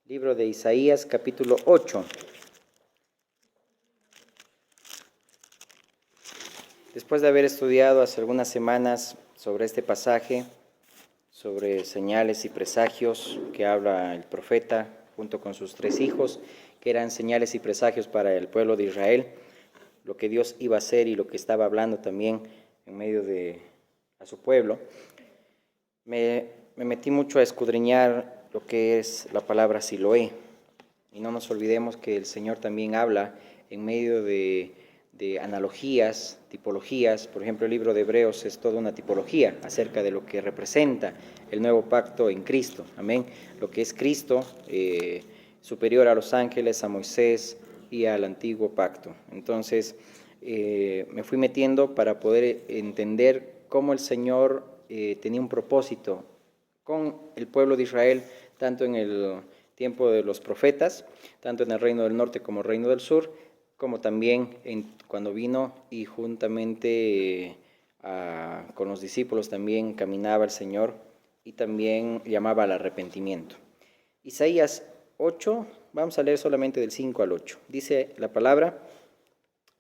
Libro de Isaías, capítulo 8. Después de haber estudiado hace algunas semanas sobre este pasaje, sobre señales y presagios que habla el profeta junto con sus 3 hijos, que eran señales y presagios para el pueblo de Israel, lo que Dios iba a hacer y lo que estaba hablando también en medio de a su pueblo, me metí mucho a escudriñar lo que es la palabra Siloé. Y no nos olvidemos que el Señor también habla en medio de analogías, tipologías. Por ejemplo, el libro de Hebreos es toda una tipología acerca de lo que representa el nuevo pacto en Cristo. Amén. Lo que es Cristo, superior a los ángeles, a Moisés y al antiguo pacto. Entonces, me fui metiendo para poder entender cómo el Señor tenía un propósito con el pueblo de Israel, tanto en el tiempo de los profetas, tanto en el reino del norte como el reino del sur, como también cuando vino y juntamente con los discípulos también caminaba el Señor y también llamaba al arrepentimiento. Isaías 8, vamos a leer solamente del 5 al 8. Dice la palabra: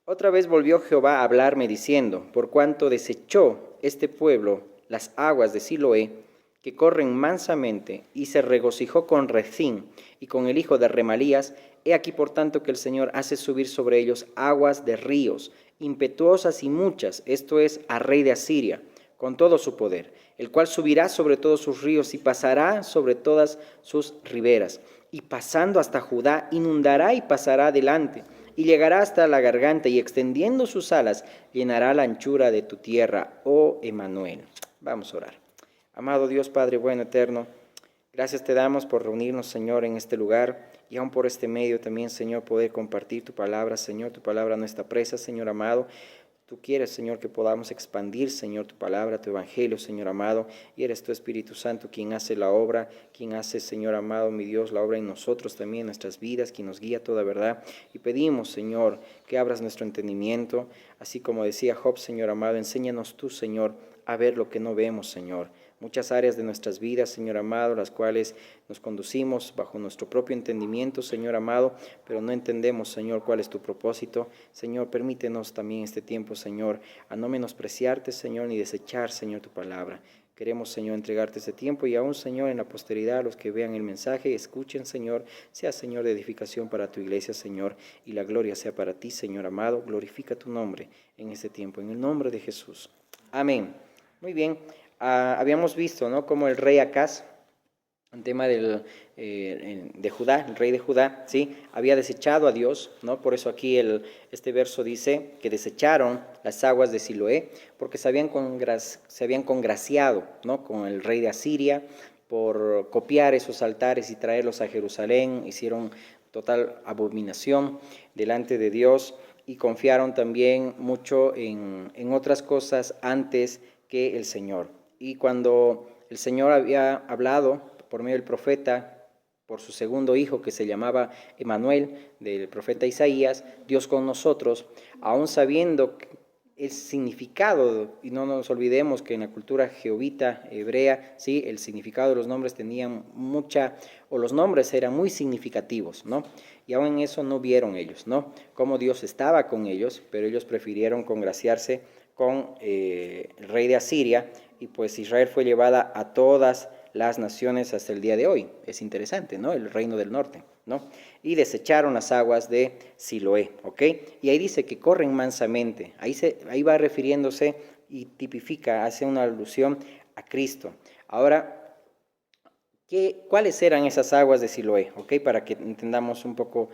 Otra vez volvió Jehová a hablarme diciendo: por cuanto desechó este pueblo las aguas de Siloé, que corren mansamente, y se regocijó con Rezín y con el hijo de Remalías, he aquí por tanto que el Señor hace subir sobre ellos aguas de ríos, impetuosas y muchas, esto es, a rey de Asiria, con todo su poder, el cual subirá sobre todos sus ríos y pasará sobre todas sus riberas, y pasando hasta Judá, inundará y pasará adelante, y llegará hasta la garganta, y extendiendo sus alas, llenará la anchura de tu tierra, oh Emmanuel. Vamos a orar. Amado Dios, Padre bueno, eterno, gracias te damos por reunirnos, Señor, en este lugar y aún por este medio también, Señor, poder compartir tu palabra, Señor. Tu palabra no está presa, Señor amado. Tú quieres, Señor, que podamos expandir, Señor, tu palabra, tu evangelio, Señor amado, y eres tu Espíritu Santo quien hace la obra, quien hace, Señor amado, mi Dios, la obra en nosotros también, en nuestras vidas, quien nos guía a toda verdad. Y pedimos, Señor, que abras nuestro entendimiento, así como decía Job, Señor amado, enséñanos tú, Señor, a ver lo que no vemos, Señor. Muchas áreas de nuestras vidas, Señor amado, las cuales nos conducimos bajo nuestro propio entendimiento, Señor amado, pero no entendemos, Señor, cuál es tu propósito. Señor, permítenos también este tiempo, Señor, a no menospreciarte, Señor, ni desechar, Señor, tu palabra. Queremos, Señor, entregarte este tiempo y aún, Señor, en la posteridad, a los que vean el mensaje, escuchen, Señor, sea, Señor, de edificación para tu iglesia, Señor, y la gloria sea para ti, Señor amado. Glorifica tu nombre en este tiempo, en el nombre de Jesús. Amén. Muy bien. Habíamos visto, ¿no?, cómo el rey Acaz, en tema de Judá, el rey de Judá, ¿sí?, había desechado a Dios, ¿no? Por eso aquí este verso dice que desecharon las aguas de Siloé, porque se habían congraciado, ¿no?, con el rey de Asiria, por copiar esos altares y traerlos a Jerusalén. Hicieron total abominación delante de Dios y confiaron también mucho en otras cosas antes que el Señor. Y cuando el Señor había hablado por medio del profeta, por su segundo hijo que se llamaba Emmanuel, del profeta Isaías, Dios con nosotros, aún sabiendo el significado, y no nos olvidemos que en la cultura jehovita hebrea, sí, el significado de los nombres tenían los nombres eran muy significativos, ¿no? Y aún en eso no vieron ellos, ¿no?, cómo Dios estaba con ellos, pero ellos prefirieron congraciarse con el rey de Asiria, y pues Israel fue llevada a todas las naciones hasta el día de hoy. Es interesante, ¿no?, el reino del norte, ¿no? Y desecharon las aguas de Siloé, ¿ok? Y ahí dice que corren mansamente. Ahí va refiriéndose y tipifica, hace una alusión a Cristo. Ahora, ¿cuáles eran esas aguas de Siloé? ¿Ok? Para que entendamos un poco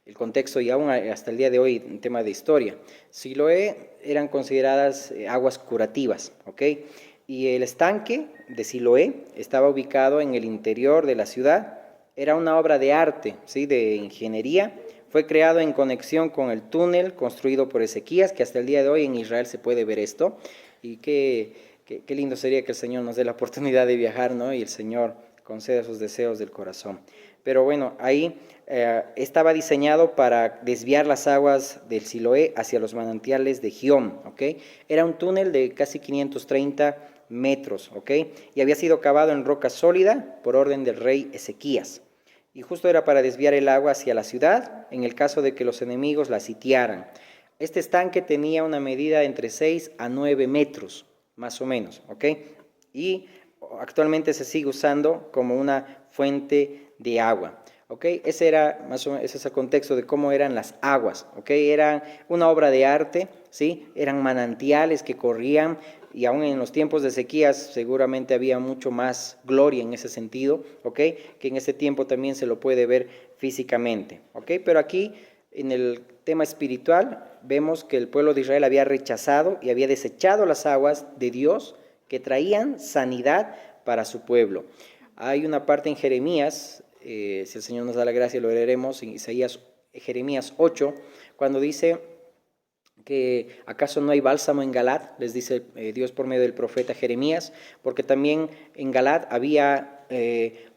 el contexto y aún hasta el día de hoy en tema de historia. Siloé eran consideradas aguas curativas, ¿ok? Y el estanque de Siloé estaba ubicado en el interior de la ciudad. Era una obra de arte, ¿sí?, de ingeniería. Fue creado en conexión con el túnel construido por Ezequías, que hasta el día de hoy en Israel se puede ver esto. Y qué lindo sería que el Señor nos dé la oportunidad de viajar, ¿no?, y el Señor conceda sus deseos del corazón. Pero bueno, ahí estaba diseñado para desviar las aguas del Siloé hacia los manantiales de Gihón, ¿ok? Era un túnel de casi 530 metros, ¿ok? Y había sido cavado en roca sólida por orden del rey Ezequías. Y justo era para desviar el agua hacia la ciudad en el caso de que los enemigos la sitiaran. Este estanque tenía una medida de entre 6 a 9 metros, más o menos, ¿ok? Y actualmente se sigue usando como una fuente de agua. ¿Ok? Ese era más o menos, ese es el contexto de cómo eran las aguas, ¿ok? Eran una obra de arte, ¿sí? Eran manantiales que corrían y aún en los tiempos de sequías seguramente había mucho más gloria en ese sentido, ¿ok? Que en ese tiempo también se lo puede ver físicamente, ¿ok? Pero aquí en el tema espiritual vemos que el pueblo de Israel había rechazado y había desechado las aguas de Dios que traían sanidad para su pueblo. Hay una parte en Jeremías, si el Señor nos da la gracia lo leeremos, en Jeremías 8, cuando dice que acaso no hay bálsamo en Galad, les dice Dios por medio del profeta Jeremías, porque también en Galad había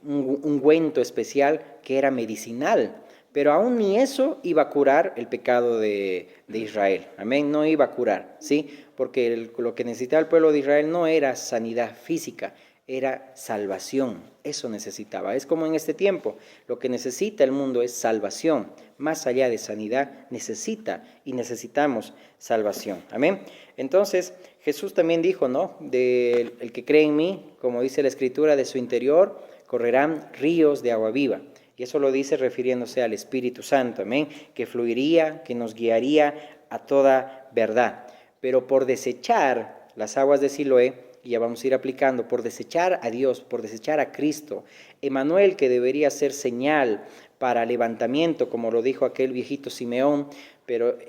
un ungüento especial que era medicinal, pero aún ni eso iba a curar el pecado de Israel, amén, no iba a curar, ¿sí? Porque lo que necesitaba el pueblo de Israel no era sanidad física, era salvación, eso necesitaba. Es como en este tiempo, lo que necesita el mundo es salvación, más allá de sanidad, necesitamos salvación. Amén. Entonces, Jesús también dijo, ¿no? El que cree en mí, como dice la Escritura, de su interior correrán ríos de agua viva. Y eso lo dice refiriéndose al Espíritu Santo, amén, que fluiría, que nos guiaría a toda verdad. Pero por desechar las aguas de Siloé, y ya vamos a ir aplicando, por desechar a Dios, por desechar a Cristo, Emanuel, que debería ser señal para levantamiento, como lo dijo aquel viejito Simeón, pero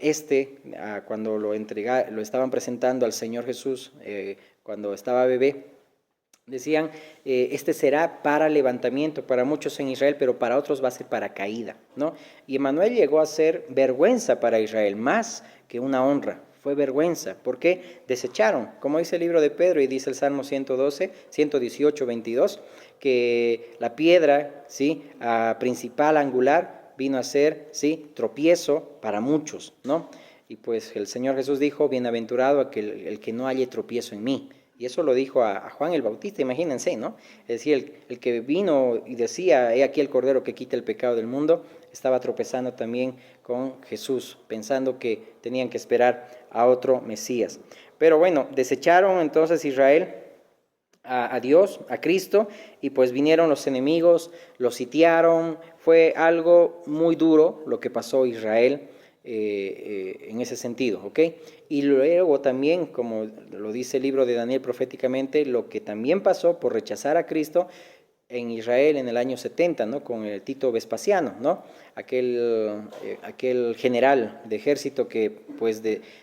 cuando lo estaban presentando al Señor Jesús, cuando estaba bebé, decían, este será para levantamiento para muchos en Israel, pero para otros va a ser para caída, ¿no? Y Emanuel llegó a ser vergüenza para Israel, más que una honra. Fue vergüenza. ¿Por qué? Desecharon, como dice el libro de Pedro y dice el Salmo 112, 118, 22, que la piedra, ¿sí? Principal, angular, vino a ser, ¿sí? Tropiezo para muchos, ¿no? Y pues el Señor Jesús dijo, bienaventurado el que no halle tropiezo en mí. Y eso lo dijo a Juan el Bautista, imagínense, ¿no? Es decir, el que vino y decía, he aquí el Cordero que quita el pecado del mundo, estaba tropezando también con Jesús, pensando que tenían que esperar a otro Mesías. Pero bueno, desecharon entonces Israel a Dios, a Cristo, y pues vinieron los enemigos, los sitiaron, fue algo muy duro lo que pasó a Israel en ese sentido, ¿ok? Y luego también, como lo dice el libro de Daniel proféticamente, lo que también pasó por rechazar a Cristo en Israel en el año 70, ¿no? Con el Tito Vespasiano, ¿no? Aquel general de ejército que pues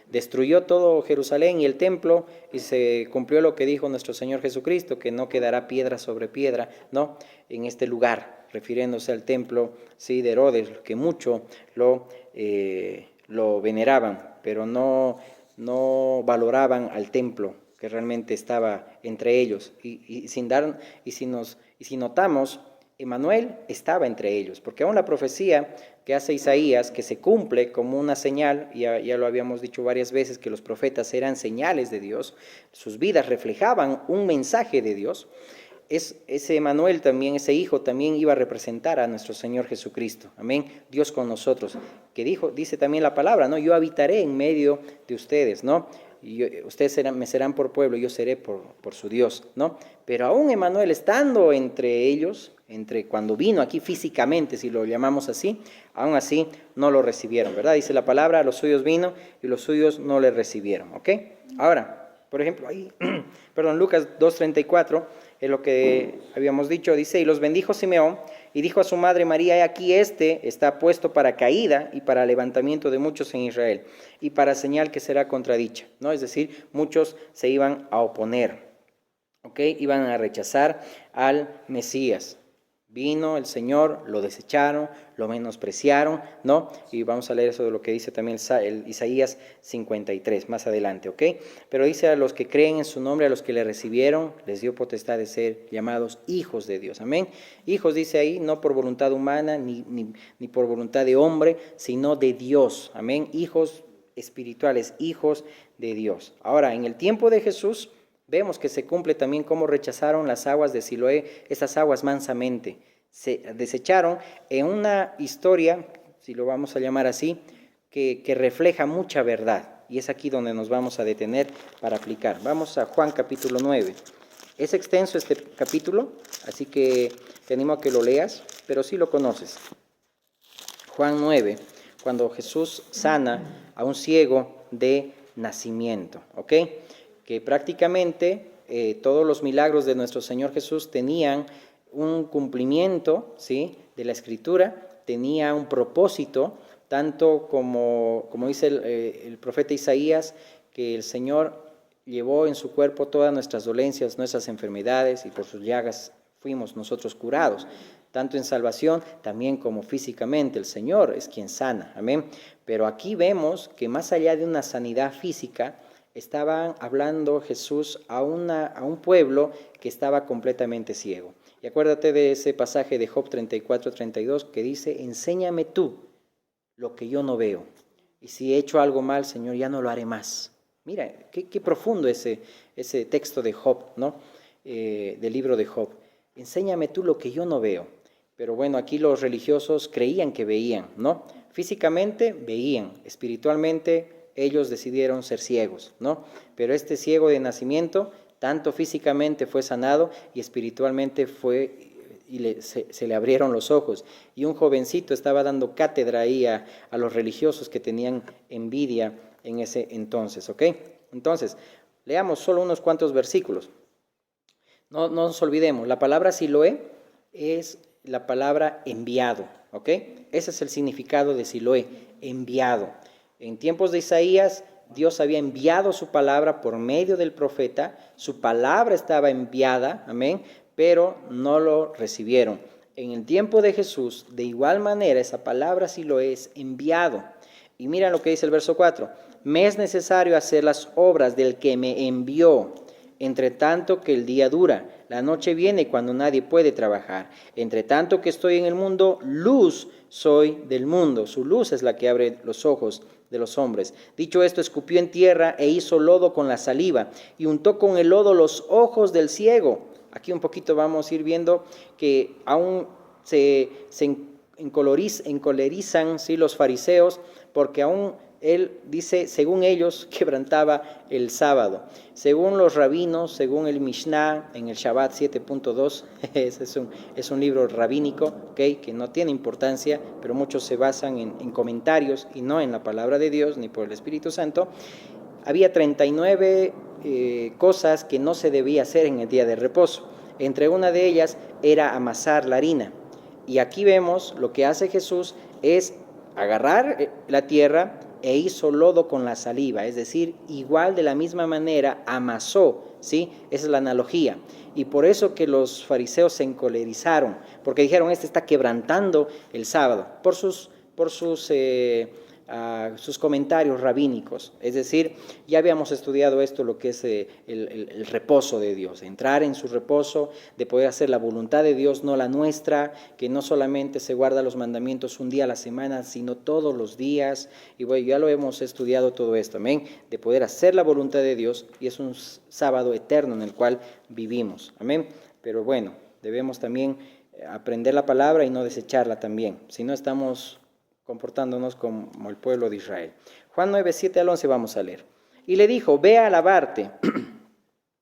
destruyó todo Jerusalén y el templo, y se cumplió lo que dijo nuestro Señor Jesucristo, que no quedará piedra sobre piedra, ¿no? En este lugar, refiriéndose al templo, sí, de Herodes, que mucho lo veneraban, pero no valoraban al templo que realmente estaba entre ellos. Y si notamos, Emanuel estaba entre ellos, porque aún la profecía que hace Isaías, que se cumple como una señal, ya lo habíamos dicho varias veces, que los profetas eran señales de Dios, sus vidas reflejaban un mensaje de Dios. Ese Emanuel también, ese hijo también iba a representar a nuestro Señor Jesucristo, amén, Dios con nosotros, que dice también la palabra, ¿no? Yo habitaré en medio de ustedes, ¿no? Ustedes me serán por pueblo, yo seré por su Dios, ¿no? Pero aún Emanuel estando entre ellos, cuando vino aquí físicamente, si lo llamamos así, aún así no lo recibieron, ¿verdad? Dice la palabra, a los suyos vino y los suyos no le recibieron, ¿ok? Ahora, por ejemplo, Lucas 2:34, es lo que habíamos dicho, dice, y los bendijo Simeón, y dijo a su madre María, he aquí está puesto para caída y para levantamiento de muchos en Israel, y para señal que será contradicha, ¿no? Es decir, muchos se iban a oponer, ¿ok? Iban a rechazar al Mesías. Vino el Señor, lo desecharon, lo menospreciaron, ¿no? Y vamos a leer eso de lo que dice también el Isaías 53, más adelante, ¿ok? Pero dice, a los que creen en su nombre, a los que le recibieron, les dio potestad de ser llamados hijos de Dios, amén. Hijos, dice ahí, no por voluntad humana, ni por voluntad de hombre, sino de Dios, amén. Hijos espirituales, hijos de Dios. Ahora, en el tiempo de Jesús, Vemos que se cumple también cómo rechazaron las aguas de Siloé, esas aguas mansamente. Se desecharon en una historia, si lo vamos a llamar así, que refleja mucha verdad. Y es aquí donde nos vamos a detener para aplicar. Vamos a Juan capítulo 9. Es extenso este capítulo, así que te animo a que lo leas, pero sí lo conoces. Juan 9, cuando Jesús sana a un ciego de nacimiento, ¿ok? Que prácticamente todos los milagros de nuestro Señor Jesús tenían un cumplimiento, ¿sí?, de la Escritura, tenía un propósito, tanto como dice el profeta Isaías, que el Señor llevó en su cuerpo todas nuestras dolencias, nuestras enfermedades, y por sus llagas fuimos nosotros curados, tanto en salvación también como físicamente. El Señor es quien sana, amén. Pero aquí vemos que más allá de una sanidad física, estaba hablando Jesús a un pueblo que estaba completamente ciego. Y acuérdate de ese pasaje de Job 34-32 que dice: enséñame tú lo que yo no veo, y si he hecho algo mal, Señor, ya no lo haré más. Mira, qué profundo ese texto de Job, ¿no? Del libro de Job. Enséñame tú lo que yo no veo. Pero bueno, aquí los religiosos creían que veían, ¿no? Físicamente veían, espiritualmente ellos decidieron ser ciegos, ¿no? Pero este ciego de nacimiento, tanto físicamente fue sanado y espiritualmente fue y se le abrieron los ojos. Y un jovencito estaba dando cátedra ahí a los religiosos que tenían envidia en ese entonces, ¿ok? Entonces, leamos solo unos cuantos versículos. No nos olvidemos, la palabra Siloé es la palabra enviado, ¿ok? Ese es el significado de Siloé, enviado. En tiempos de Isaías, Dios había enviado su palabra por medio del profeta, su palabra estaba enviada, amén, pero no lo recibieron. En el tiempo de Jesús, de igual manera, esa palabra Siloé es enviado. Y mira lo que dice el verso 4, me es necesario hacer las obras del que me envió, entre tanto que el día dura, la noche viene cuando nadie puede trabajar. Entre tanto que estoy en el mundo, luz soy del mundo. Su luz es la que abre los ojos de los hombres. Dicho esto, escupió en tierra e hizo lodo con la saliva y untó con el lodo los ojos del ciego. Aquí un poquito vamos a ir viendo que aún se encolerizan, ¿sí?, los fariseos, porque aún él dice, según ellos, quebrantaba el sábado. Según los rabinos, según el Mishnah, en el Shabbat 7.2, es un libro rabínico, ¿okay?, que no tiene importancia, pero muchos se basan en comentarios y no en la palabra de Dios, ni por el Espíritu Santo. Había 39 cosas que no se debía hacer en el día de reposo. Entre una de ellas era amasar la harina. Y aquí vemos lo que hace Jesús es agarrar la tierra e hizo lodo con la saliva, es decir, igual de la misma manera amasó, ¿sí? Esa es la analogía. Y por eso que los fariseos se encolerizaron, porque dijeron, este está quebrantando el sábado, por sus comentarios rabínicos. Es decir, ya habíamos estudiado esto, lo que es el reposo de Dios, entrar en su reposo, de poder hacer la voluntad de Dios, no la nuestra, que no solamente se guarda los mandamientos un día a la semana, sino todos los días. Y bueno, ya lo hemos estudiado todo esto, amén, de poder hacer la voluntad de Dios, y es un sábado eterno en el cual vivimos, amén. Pero bueno, debemos también aprender la palabra y no desecharla también, si no estamos comportándonos como el pueblo de Israel. Juan 9, 7 al 11 vamos a leer. Y le dijo, ve a lavarte.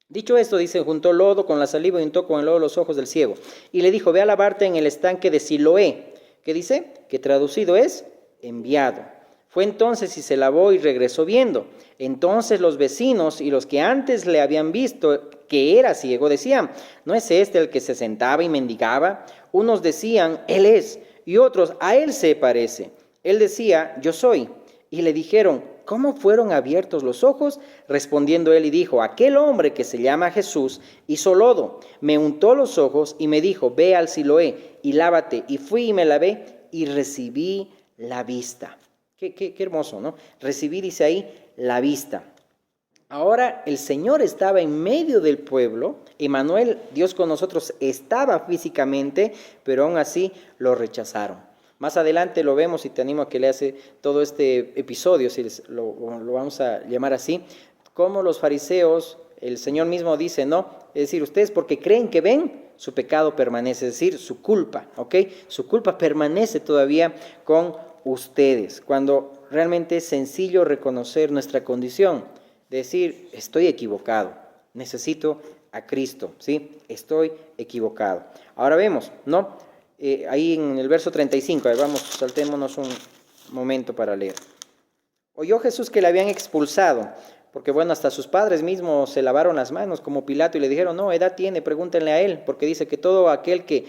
Dicho esto, dice, juntó lodo con la saliva y untó con el lodo los ojos del ciego. Y le dijo, ve a lavarte en el estanque de Siloé. ¿Qué dice? Que traducido es enviado. Fue entonces y se lavó y regresó viendo. Entonces los vecinos y los que antes le habían visto que era ciego decían, ¿no es este el que se sentaba y mendigaba? Unos decían, él es, y otros, a él se parece. Él decía, yo soy. Y le dijeron, ¿cómo fueron abiertos los ojos? Respondiendo él y dijo, aquel hombre que se llama Jesús hizo lodo, me untó los ojos y me dijo, ve al Siloé y lávate. Y fui y me lavé y recibí la vista. Qué hermoso, ¿no? Recibí, dice ahí, la vista. Ahora el Señor estaba en medio del pueblo, Emmanuel, Dios con nosotros, estaba físicamente, pero aún así lo rechazaron. Más adelante lo vemos y te animo a que leas todo este episodio, si lo vamos a llamar así, cómo los fariseos el Señor mismo dice, no, es decir, ustedes porque creen que ven, su pecado permanece, es decir, su culpa, ¿ok? Su culpa permanece todavía con ustedes, cuando realmente es sencillo reconocer nuestra condición, decir, estoy equivocado, necesito a Cristo, ¿sí? Estoy equivocado. Ahora vemos, ¿no? Ahí en el verso 35, vamos, saltémonos un momento para leer. Oyó Jesús que le habían expulsado, porque bueno, hasta sus padres mismos se lavaron las manos como Pilato y le dijeron, no, edad tiene, pregúntenle a él, porque dice que todo aquel que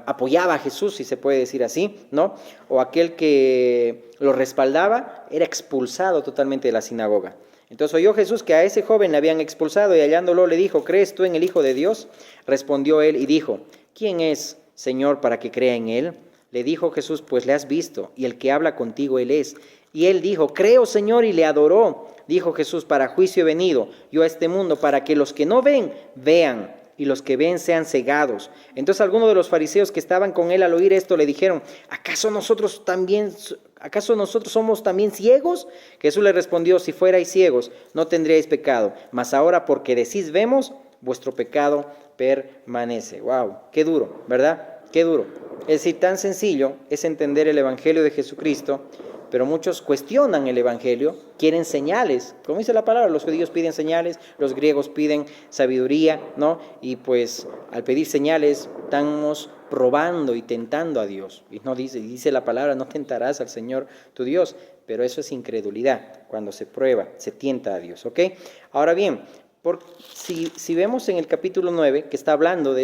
apoyaba a Jesús, si se puede decir así, ¿no? O aquel que lo respaldaba, era expulsado totalmente de la sinagoga. Entonces oyó Jesús que a ese joven le habían expulsado y hallándolo le dijo, ¿crees tú en el Hijo de Dios? Respondió él y dijo, ¿quién es, Señor, para que crea en él? Le dijo Jesús, pues le has visto, y el que habla contigo él es. Y él dijo, creo, Señor, y le adoró. Dijo Jesús, para juicio he venido yo a este mundo, para que los que no ven, vean, y los que ven sean cegados. Entonces algunos de los fariseos que estaban con él al oír esto le dijeron, ¿acaso nosotros somos también ciegos? Jesús le respondió, si fuerais ciegos, no tendríais pecado, mas ahora porque decís vemos, vuestro pecado permanece. Wow, qué duro, ¿verdad? Qué duro. Es decir, tan sencillo es entender el Evangelio de Jesucristo, pero muchos cuestionan el Evangelio, quieren señales. Como dice la palabra, los judíos piden señales, los griegos piden sabiduría, ¿no? Y pues al pedir señales estamos probando y tentando a Dios. Y no dice la palabra, no tentarás al Señor tu Dios, pero eso es incredulidad, cuando se prueba, se tienta a Dios, ¿ok? Ahora bien, si vemos en el capítulo 9, que está hablando de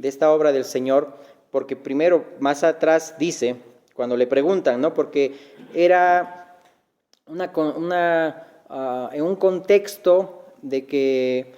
esta obra del Señor, porque primero, más atrás dice, cuando le preguntan, ¿no? Porque era en un contexto de que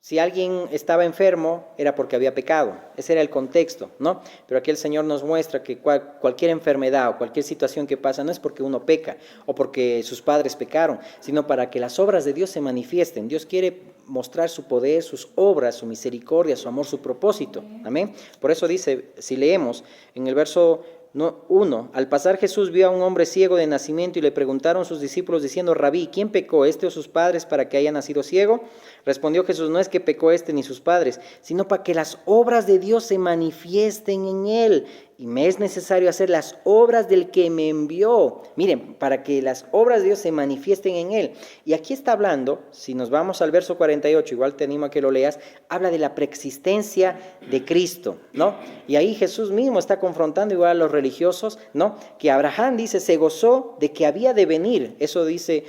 si alguien estaba enfermo era porque había pecado. Ese era el contexto, ¿no? Pero aquí el Señor nos muestra que cualquier enfermedad o cualquier situación que pasa no es porque uno peca o porque sus padres pecaron, sino para que las obras de Dios se manifiesten. Dios quiere mostrar su poder, sus obras, su misericordia, su amor, su propósito. Amén. Por eso dice, si leemos en el verso 1, al pasar Jesús vio a un hombre ciego de nacimiento y le preguntaron sus discípulos diciendo, Rabí, ¿quién pecó, este o sus padres, para que haya nacido ciego? Respondió Jesús, no es que pecó este ni sus padres, sino para que las obras de Dios se manifiesten en él. Y me es necesario hacer las obras del que me envió. Miren, para que las obras de Dios se manifiesten en él. Y aquí está hablando, si nos vamos al verso 48, igual te animo a que lo leas, habla de la preexistencia de Cristo, ¿no? Y ahí Jesús mismo está confrontando igual a los religiosos, ¿no? Que Abraham dice, se gozó de que había de venir. Eso dice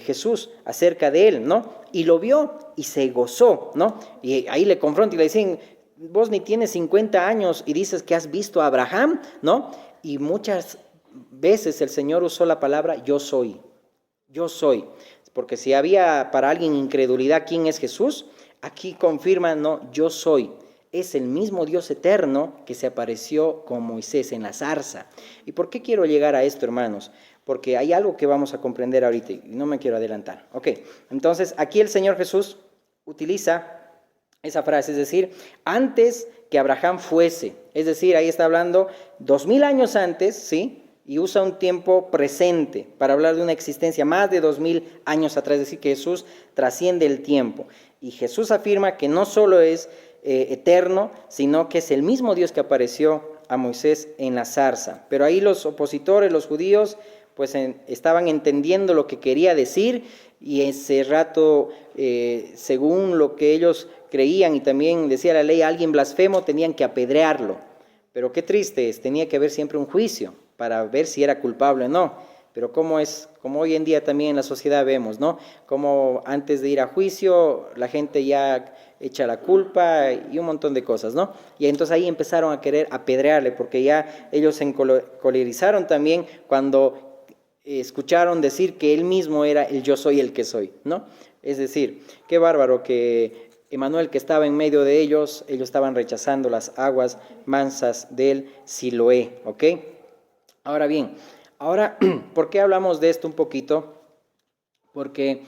Jesús acerca de él, ¿no? Y lo vio y se gozó, ¿no? Y ahí le confronta y le dicen, vos ni tienes 50 años y dices que has visto a Abraham, ¿no? Y muchas veces el Señor usó la palabra yo soy, porque si había para alguien incredulidad quién es Jesús, aquí confirma, no, yo soy. Es el mismo Dios eterno que se apareció con Moisés en la zarza. ¿Y por qué quiero llegar a esto, hermanos? Porque hay algo que vamos a comprender ahorita y no me quiero adelantar. Ok, entonces aquí el Señor Jesús utiliza esa frase, es decir, antes que Abraham fuese, es decir, ahí está hablando 2000 años antes, ¿sí? Y usa un tiempo presente para hablar de una existencia más de 2000 años atrás, es decir, que Jesús trasciende el tiempo. Y Jesús afirma que no solo es eterno, sino que es el mismo Dios que apareció a Moisés en la zarza. Pero ahí los opositores, los judíos, pues estaban entendiendo lo que quería decir y ese rato, según lo que ellos creían y también decía la ley, a alguien blasfemo tenían que apedrearlo. Pero qué triste es, tenía que haber siempre un juicio para ver si era culpable o no. Pero como hoy en día también en la sociedad vemos, ¿no? Como antes de ir a juicio, la gente ya echa la culpa y un montón de cosas, ¿no? Y entonces ahí empezaron a querer apedrearle, porque ya ellos se encolerizaron también cuando escucharon decir que él mismo era el yo soy el que soy, ¿no? Es decir, qué bárbaro que Emanuel, que estaba en medio de ellos estaban rechazando las aguas mansas del Siloé, ¿ok? Ahora bien, ¿por qué hablamos de esto un poquito? Porque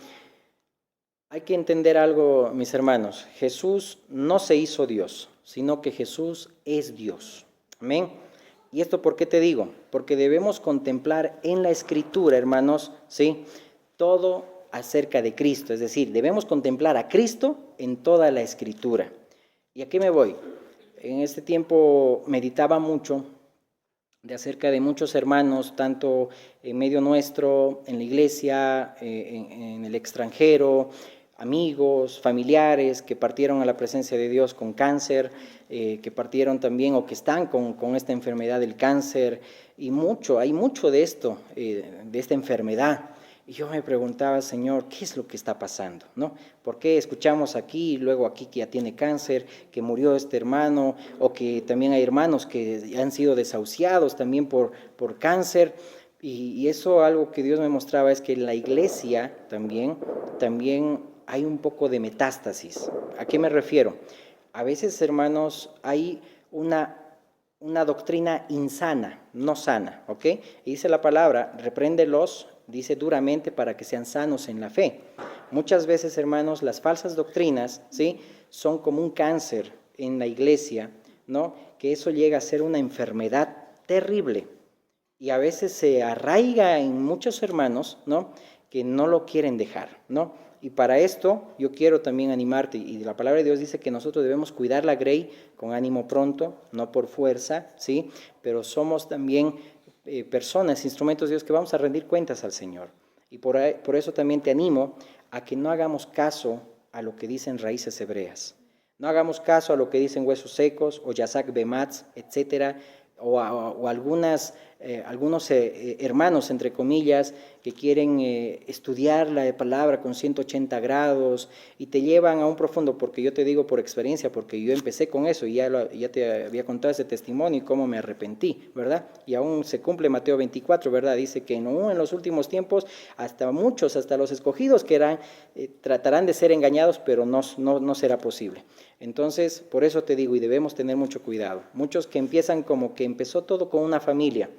hay que entender algo, mis hermanos. Jesús no se hizo Dios, sino que Jesús es Dios. Amén. ¿Y esto por qué te digo? Porque debemos contemplar en la Escritura, hermanos, ¿sí?, todo acerca de Cristo. Es decir, debemos contemplar a Cristo en toda la Escritura. ¿Y a qué me voy? En este tiempo meditaba mucho de acerca de muchos hermanos, tanto en medio nuestro, en la iglesia, en el extranjero, amigos, familiares que partieron a la presencia de Dios con cáncer, que partieron también o que están con esta enfermedad del cáncer, y hay mucho de esto, de esta enfermedad. Y yo me preguntaba, Señor, ¿qué es lo que está pasando? ¿No? ¿Por qué escuchamos aquí, luego aquí que ya tiene cáncer, que murió este hermano, o que también hay hermanos que han sido desahuciados también por cáncer? Y eso, algo que Dios me mostraba, es que en la iglesia también hay un poco de metástasis. ¿A qué me refiero? A veces, hermanos, hay una doctrina insana, no sana, ¿ok? Y dice la palabra, repréndelos, dice duramente, para que sean sanos en la fe. Muchas veces, hermanos, las falsas doctrinas, ¿sí?, son como un cáncer en la iglesia, ¿no?, que eso llega a ser una enfermedad terrible. Y a veces se arraiga en muchos hermanos, ¿no?, que no lo quieren dejar, ¿no? Y para esto yo quiero también animarte, y la palabra de Dios dice que nosotros debemos cuidar la grey con ánimo pronto, no por fuerza, ¿sí? Pero somos también personas, instrumentos de Dios, que vamos a rendir cuentas al Señor. Y por eso también te animo a que no hagamos caso a lo que dicen raíces hebreas. No hagamos caso a lo que dicen huesos secos o Yasak Bematz, etcétera, o algunos hermanos, entre comillas, que quieren estudiar la palabra con 180 grados y te llevan a un profundo, porque yo te digo por experiencia, porque yo empecé con eso y ya te había contado ese testimonio y cómo me arrepentí, ¿verdad? Y aún se cumple Mateo 24, ¿verdad? Dice que en los últimos tiempos hasta los escogidos tratarán de ser engañados, pero no será posible. Entonces, por eso te digo, y debemos tener mucho cuidado. Muchos que empiezan como que empezó todo con una familia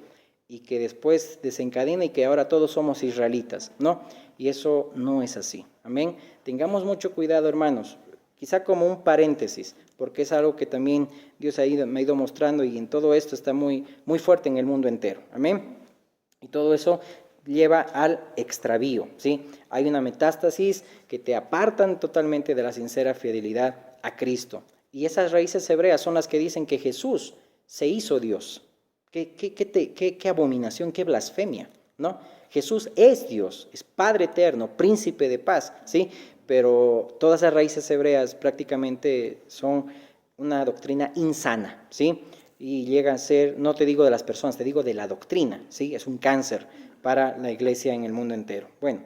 y que después desencadena y que ahora todos somos israelitas, ¿no? Y eso no es así. Amén. Tengamos mucho cuidado, hermanos. Quizá como un paréntesis, porque es algo que también Dios me ha ido mostrando, y en todo esto está muy, muy fuerte en el mundo entero. Amén. Y todo eso lleva al extravío, ¿sí? Hay una metástasis que te apartan totalmente de la sincera fidelidad a Cristo. Y esas raíces hebreas son las que dicen que Jesús se hizo Dios. Qué abominación, qué blasfemia, ¿no? Jesús es Dios, es Padre eterno, príncipe de paz, ¿sí? Pero todas esas raíces hebreas prácticamente son una doctrina insana, ¿sí? Y llega a ser, no te digo de las personas, te digo de la doctrina, ¿sí? Es un cáncer para la iglesia en el mundo entero. Bueno,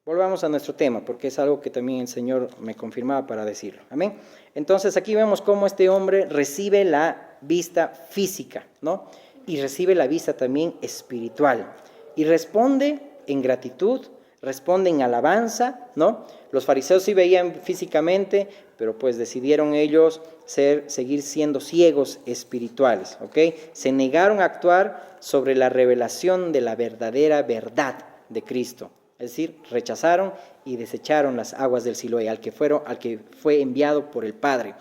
volvamos a nuestro tema, porque es algo que también el Señor me confirmaba para decirlo. Amén. Entonces aquí vemos cómo este hombre recibe la vista física, ¿no? Y recibe la vista también espiritual. Y responde en gratitud, responde en alabanza, ¿no? Los fariseos sí veían físicamente, pero pues decidieron ellos seguir siendo ciegos espirituales, ¿ok? Se negaron a actuar sobre la revelación de la verdadera verdad de Cristo. Es decir, rechazaron y desecharon las aguas del Siloé, al que fue enviado por el Padre.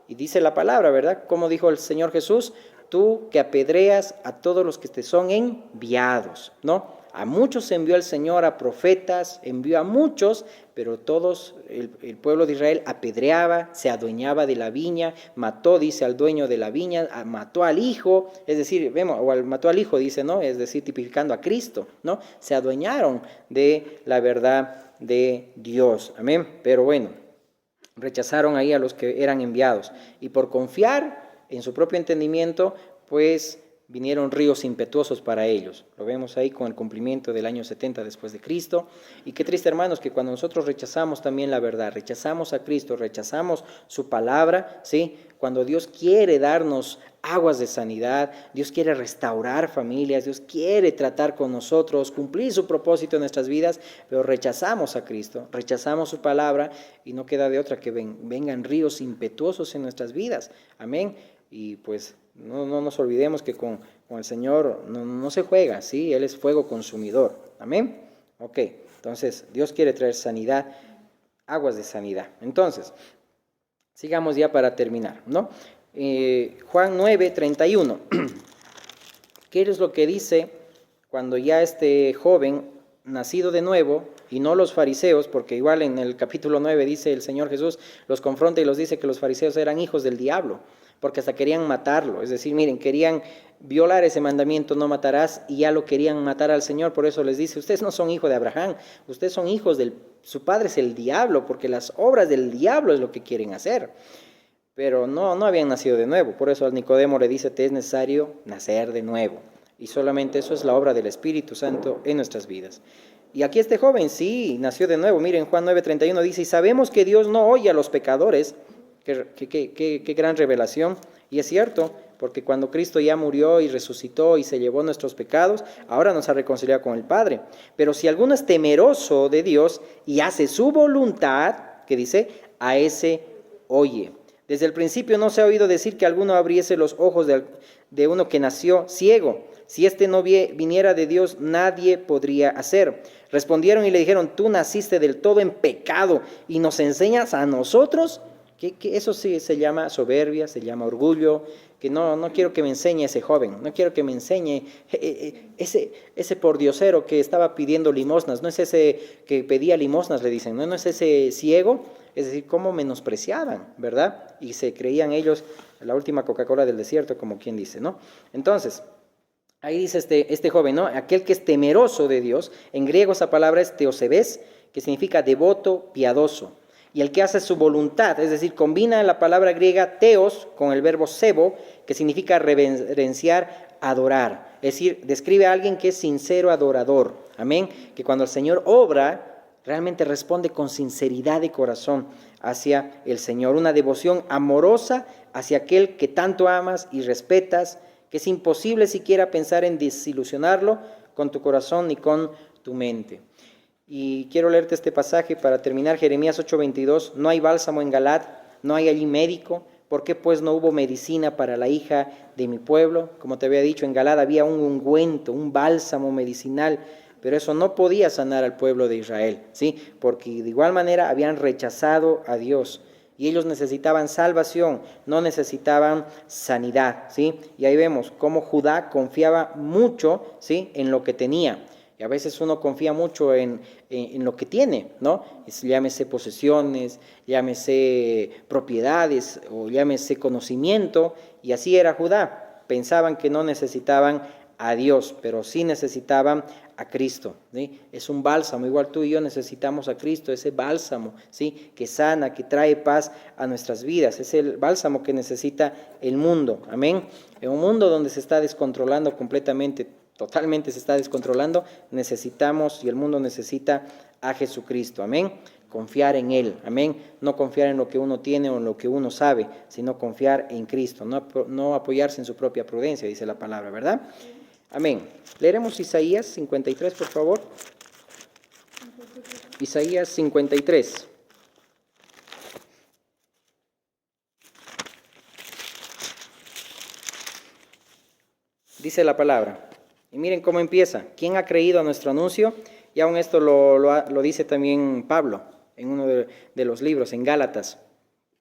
Y dice la palabra, ¿verdad? Como dijo el Señor Jesús, tú que apedreas a todos los que te son enviados, ¿no? A muchos envió el Señor, a profetas, envió a muchos, pero todos, el pueblo de Israel apedreaba, se adueñaba de la viña, mató, dice, al dueño de la viña, mató al hijo, es decir, mató al hijo, dice, ¿no? Es decir, tipificando a Cristo, ¿no? Se adueñaron de la verdad de Dios, amén. Pero bueno, rechazaron ahí a los que eran enviados, y por confiar en su propio entendimiento, pues vinieron ríos impetuosos para ellos. Lo vemos ahí con el cumplimiento del año 70 después de Cristo. Y qué triste, hermanos, que cuando nosotros rechazamos también la verdad, rechazamos a Cristo, rechazamos su palabra, ¿sí? Cuando Dios quiere darnos aguas de sanidad, Dios quiere restaurar familias, Dios quiere tratar con nosotros, cumplir su propósito en nuestras vidas, pero rechazamos a Cristo, rechazamos su palabra, y no queda de otra que vengan ríos impetuosos en nuestras vidas. Amén. Y pues no nos olvidemos que con el Señor no se juega, ¿sí? Él es fuego consumidor. Amén. Ok, entonces Dios quiere traer sanidad, aguas de sanidad. Entonces, sigamos ya para terminar, ¿no? Juan 9:31. ¿Qué es lo que dice cuando ya este joven, nacido de nuevo, y no los fariseos, porque igual en el capítulo 9 dice el Señor Jesús, los confronta y los dice que los fariseos eran hijos del diablo, porque hasta querían matarlo, es decir, miren, querían violar ese mandamiento, no matarás, y ya lo querían matar al Señor, por eso les dice, ustedes no son hijos de Abraham, ustedes son hijos su padre es el diablo, porque las obras del diablo es lo que quieren hacer. Pero no habían nacido de nuevo, por eso al Nicodemo le dice, te es necesario nacer de nuevo, y solamente eso es la obra del Espíritu Santo en nuestras vidas. Y aquí este joven sí nació de nuevo. Miren, Juan 9:31 dice, y sabemos que Dios no oye a los pecadores. Qué gran revelación. Y es cierto, porque cuando Cristo ya murió y resucitó y se llevó nuestros pecados, ahora nos ha reconciliado con el Padre. Pero si alguno es temeroso de Dios y hace su voluntad, que dice, a ese oye. Desde el principio no se ha oído decir que alguno abriese los ojos de uno que nació ciego. Si éste no viniera de Dios, nadie podría hacer. Respondieron y le dijeron, tú naciste del todo en pecado y nos enseñas a nosotros. Que eso sí se llama soberbia, se llama orgullo, que no quiero que me enseñe ese joven, no quiero que me enseñe ese pordiosero que estaba pidiendo limosnas, no es ese que pedía limosnas, le dicen, no es ese ciego, es decir, cómo menospreciaban, ¿verdad? Y se creían ellos la última Coca-Cola del desierto, como quien dice, ¿no? Entonces, ahí dice este joven, ¿no? Aquel que es temeroso de Dios, en griego esa palabra es teosebes, que significa devoto, piadoso. Y el que hace su voluntad, es decir, combina la palabra griega teos con el verbo sebo, que significa reverenciar, adorar. Es decir, describe a alguien que es sincero adorador. Amén. Que cuando el Señor obra, realmente responde con sinceridad de corazón hacia el Señor. Una devoción amorosa hacia aquel que tanto amas y respetas, que es imposible siquiera pensar en desilusionarlo con tu corazón ni con tu mente. Y quiero leerte este pasaje para terminar, Jeremías 8:22, no hay bálsamo en Galaad, no hay allí médico, ¿por qué pues no hubo medicina para la hija de mi pueblo? Como te había dicho, en Galaad había un ungüento, un bálsamo medicinal, pero eso no podía sanar al pueblo de Israel, ¿sí? Porque de igual manera habían rechazado a Dios. Y ellos necesitaban salvación, no necesitaban sanidad, ¿sí? Y ahí vemos cómo Judá confiaba mucho, ¿sí?, en lo que tenía. Y a veces uno confía mucho en lo que tiene, ¿no? Llámese posesiones, llámese propiedades o llámese conocimiento. Y así era Judá. Pensaban que no necesitaban a Dios, pero sí necesitaban a Cristo, ¿sí? Es un bálsamo, igual tú y yo necesitamos a Cristo, ese bálsamo, ¿sí?, que sana, que trae paz a nuestras vidas, es el bálsamo que necesita el mundo, amén. En un mundo donde se está descontrolando completamente, totalmente se está descontrolando, necesitamos y el mundo necesita a Jesucristo, amén. Confiar en Él, amén. No confiar en lo que uno tiene o en lo que uno sabe, sino confiar en Cristo, no apoyarse en su propia prudencia, dice la palabra, ¿verdad? Amén. Leeremos Isaías 53, por favor. Isaías 53. Dice la palabra. Y miren cómo empieza. ¿Quién ha creído a nuestro anuncio? Y aún esto lo dice también Pablo en uno de los libros, en Gálatas.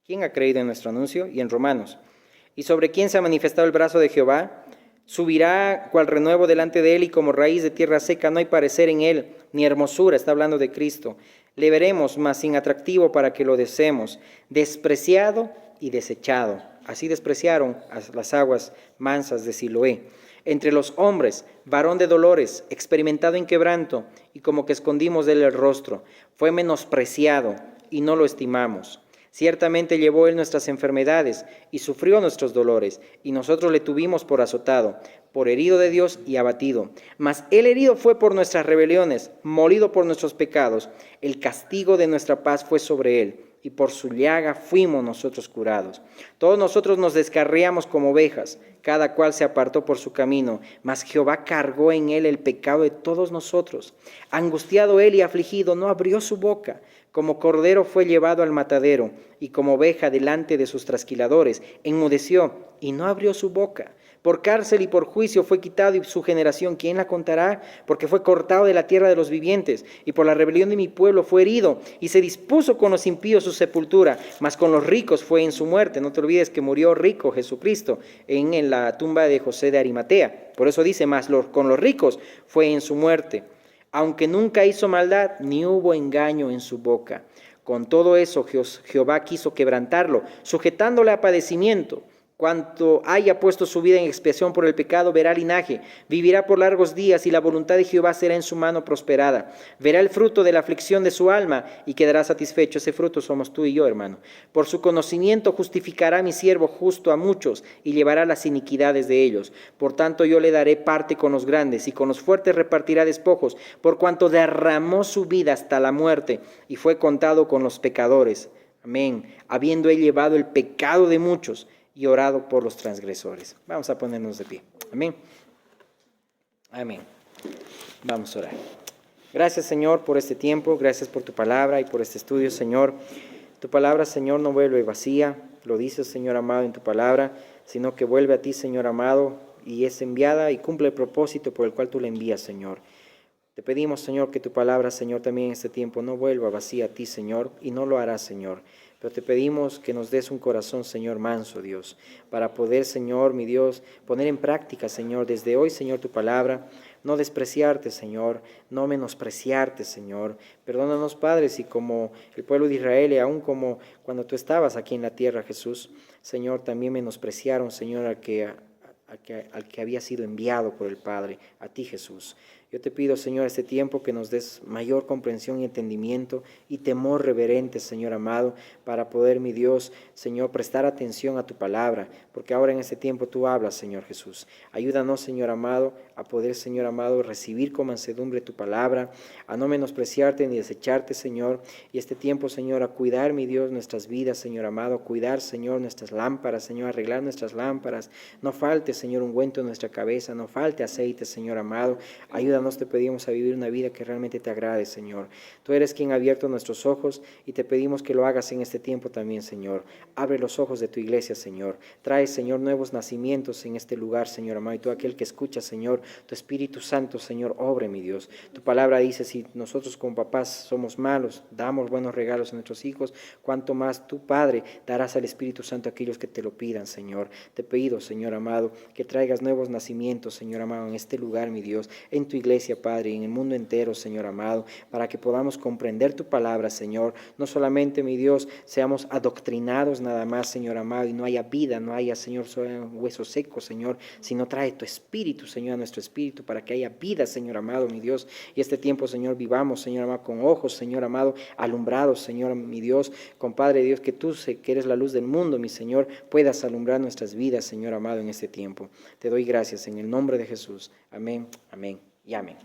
¿Quién ha creído en nuestro anuncio? Y en Romanos. ¿Y sobre quién se ha manifestado el brazo de Jehová? Subirá cual renuevo delante de él y como raíz de tierra seca, no hay parecer en él, ni hermosura, está hablando de Cristo. Le veremos, mas sin atractivo para que lo deseemos, despreciado y desechado. Así despreciaron a las aguas mansas de Siloé. Entre los hombres, varón de dolores, experimentado en quebranto, y como que escondimos de él el rostro. Fue menospreciado y no lo estimamos. Ciertamente llevó él nuestras enfermedades y sufrió nuestros dolores, y nosotros le tuvimos por azotado, por herido de Dios y abatido. Mas él herido fue por nuestras rebeliones, molido por nuestros pecados. El castigo de nuestra paz fue sobre él, y por su llaga fuimos nosotros curados. Todos nosotros nos descarriamos como ovejas, cada cual se apartó por su camino, mas Jehová cargó en él el pecado de todos nosotros. Angustiado él y afligido, no abrió su boca. Como cordero fue llevado al matadero, y como oveja delante de sus trasquiladores, enmudeció y no abrió su boca. Por cárcel y por juicio fue quitado, y su generación, ¿quién la contará? Porque fue cortado de la tierra de los vivientes, y por la rebelión de mi pueblo fue herido, y se dispuso con los impíos su sepultura, mas con los ricos fue en su muerte. No te olvides que murió rico Jesucristo en la tumba de José de Arimatea. Por eso dice, con los ricos fue en su muerte. Aunque nunca hizo maldad, ni hubo engaño en su boca. Con todo eso Jehová quiso quebrantarlo, sujetándole a padecimiento. Cuanto haya puesto su vida en expiación por el pecado, verá linaje, vivirá por largos días, y la voluntad de Jehová será en su mano prosperada. Verá el fruto de la aflicción de su alma y quedará satisfecho. Ese fruto somos tú y yo, hermano. Por su conocimiento justificará mi siervo justo a muchos y llevará las iniquidades de ellos. Por tanto yo le daré parte con los grandes, y con los fuertes repartirá despojos, por cuanto derramó su vida hasta la muerte y fue contado con los pecadores. Amén. Habiendo él llevado el pecado de muchos y orado por los transgresores. Vamos a ponernos de pie. Amén. Amén. Vamos a orar. Gracias, Señor, por este tiempo. Gracias por tu palabra y por este estudio, Señor. Tu palabra, Señor, no vuelve vacía. Lo dices, Señor amado, en tu palabra, sino que vuelve a ti, Señor amado, y es enviada y cumple el propósito por el cual tú la envías, Señor. Te pedimos, Señor, que tu palabra, Señor, también en este tiempo no vuelva vacía a ti, Señor, y no lo hará, Señor. Pero te pedimos que nos des un corazón, Señor, manso, Dios, para poder, Señor, mi Dios, poner en práctica, Señor, desde hoy, Señor, tu palabra, no despreciarte, Señor, no menospreciarte, Señor. Perdónanos, Padre, si como el pueblo de Israel, y aún como cuando tú estabas aquí en la tierra, Jesús, Señor, también menospreciaron, Señor, al que había sido enviado por el Padre, a ti, Jesús. Yo te pido, Señor, este tiempo que nos des mayor comprensión y entendimiento y temor reverente, Señor amado, para poder, mi Dios, Señor, prestar atención a tu palabra, porque ahora en este tiempo tú hablas, Señor Jesús. Ayúdanos, Señor amado, a poder, Señor amado, recibir con mansedumbre tu palabra, a no menospreciarte ni desecharte, Señor, y este tiempo, Señor, a cuidar, mi Dios, nuestras vidas, Señor amado, a cuidar, Señor, nuestras lámparas, Señor, arreglar nuestras lámparas. No falte, Señor, ungüento en nuestra cabeza, no falte aceite, Señor amado. Ayúdanos, te pedimos, a vivir una vida que realmente te agrade, Señor. Tú eres quien ha abierto nuestros ojos y te pedimos que lo hagas en este tiempo también, Señor. Abre los ojos de tu iglesia, Señor. Trae, Señor, nuevos nacimientos en este lugar, Señor amado. Y todo aquel que escucha, Señor, tu Espíritu Santo, Señor, obre, mi Dios. Tu palabra dice, si nosotros como papás somos malos, damos buenos regalos a nuestros hijos, cuanto más tu Padre darás al Espíritu Santo a aquellos que te lo pidan, Señor. Te pido, Señor amado, que traigas nuevos nacimientos, Señor amado, en este lugar, mi Dios, en tu iglesia, Padre, y en el mundo entero, Señor amado, para que podamos comprender tu palabra, Señor. No solamente, mi Dios, seamos adoctrinados nada más, Señor amado, y no haya vida, no haya, Señor, solo huesos secos, Señor, sino trae tu Espíritu, Señor, a nuestro espíritu, para que haya vida, Señor amado, mi Dios. Y este tiempo, Señor, vivamos, Señor amado, con ojos, Señor amado, alumbrados, Señor, mi Dios, con Padre Dios, que tú, que eres la luz del mundo, mi Señor, puedas alumbrar nuestras vidas, Señor amado, en este tiempo. Te doy gracias en el nombre de Jesús. Amén, amén y amén.